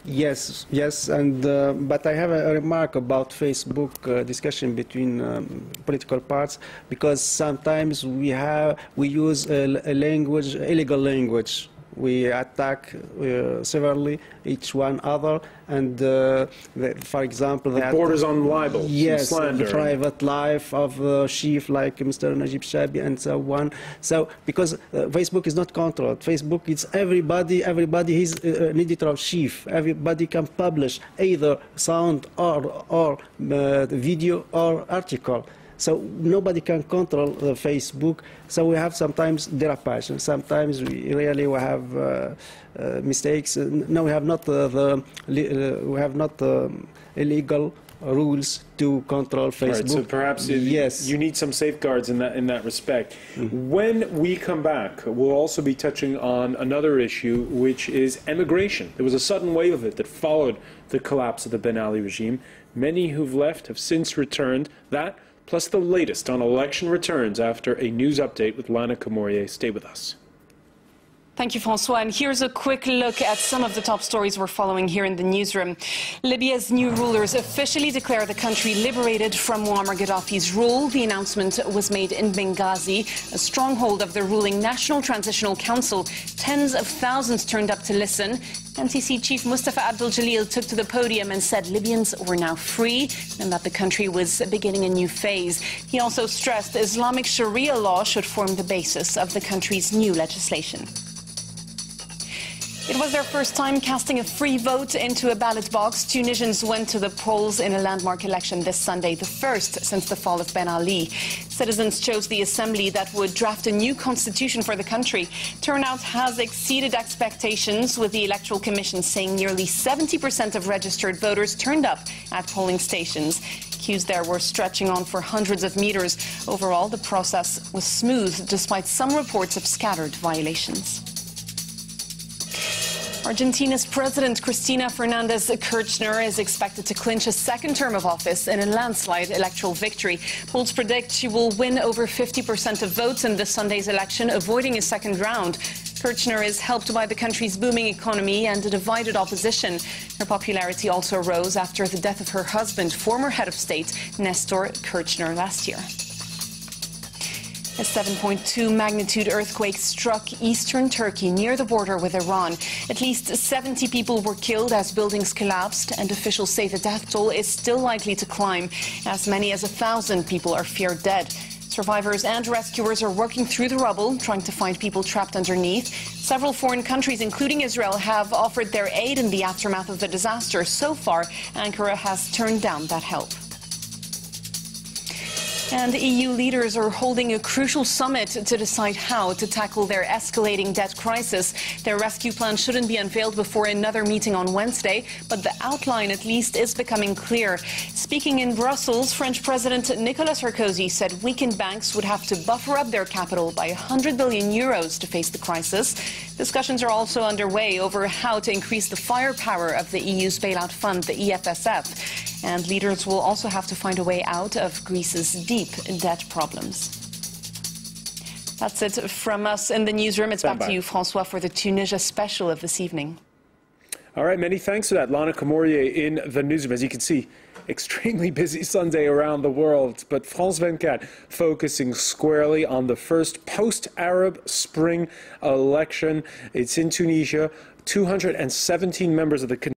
Yes, yes, and but I have a remark about Facebook discussion between political parties, because sometimes we use a language, illegal language. We attack severely each one other, and for example, it borders on libel, yes, slander, the private life of the chief like Mr. Najib Shabi and so on. So because Facebook is not controlled, Facebook is everybody. Everybody is an editor-chief. Everybody can publish either sound or video or article. So nobody can control Facebook. So we have sometimes derapage. Sometimes we have mistakes. No, we have not illegal rules to control Facebook. Right, so perhaps yes, you need some safeguards in that respect. When we come back, we'll also be touching on another issue, which is emigration. There was a sudden wave of it that followed the collapse of the Ben Ali regime. Many who've left have since returned. That, plus the latest on election returns after a news update with Lana Camorier. Stay with us. Thank you, Francois. And here's a quick look at some of the top stories we're following here in the newsroom. Libya's new rulers officially declare the country liberated from Muammar Gaddafi's rule. The announcement was made in Benghazi, a stronghold of the ruling National Transitional Council. Tens of thousands turned up to listen. NTC Chief Mustafa Abdul Jalil took to the podium and said Libyans were now free and that the country was beginning a new phase. He also stressed Islamic Sharia law should form the basis of the country's new legislation. It was their first time casting a free vote into a ballot box. Tunisians went to the polls in a landmark election this Sunday, the first since the fall of Ben Ali. Citizens chose the assembly that would draft a new constitution for the country. Turnout has exceeded expectations, with the Electoral Commission saying nearly 70% of registered voters turned up at polling stations. Queues there were stretching on for hundreds of meters. Overall, the process was smooth, despite some reports of scattered violations. Argentina's President Cristina Fernández Kirchner is expected to clinch a second term of office in a landslide electoral victory. Polls predict she will win over 50% of votes in this Sunday's election, avoiding a second round. Kirchner is helped by the country's booming economy and a divided opposition. Her popularity also rose after the death of her husband, former head of state Nestor Kirchner, last year. A 7.2 magnitude earthquake struck eastern Turkey near the border with Iran. At least 70 people were killed as buildings collapsed, and officials say the death toll is still likely to climb. As many as 1,000 people are feared dead. Survivors and rescuers are working through the rubble, trying to find people trapped underneath. Several foreign countries, including Israel, have offered their aid in the aftermath of the disaster. So far, Ankara has turned down that help. And EU leaders are holding a crucial summit to decide how to tackle their escalating debt crisis. Their rescue plan shouldn't be unveiled before another meeting on Wednesday, but the outline at least is becoming clear. Speaking in Brussels, French President Nicolas Sarkozy said weakened banks would have to buffer up their capital by 100 billion euros to face the crisis. Discussions are also underway over how to increase the firepower of the EU's bailout fund, the EFSF. And leaders will also have to find a way out of Greece's deep debt problems. That's it from us in the newsroom. It's back to you, Francois, for the Tunisia special of this evening. All right, many thanks for that. Lana Camorier in the newsroom. As you can see, extremely busy Sunday around the world, but France 24 focusing squarely on the first post-Arab Spring election. It's in Tunisia. 217 members of the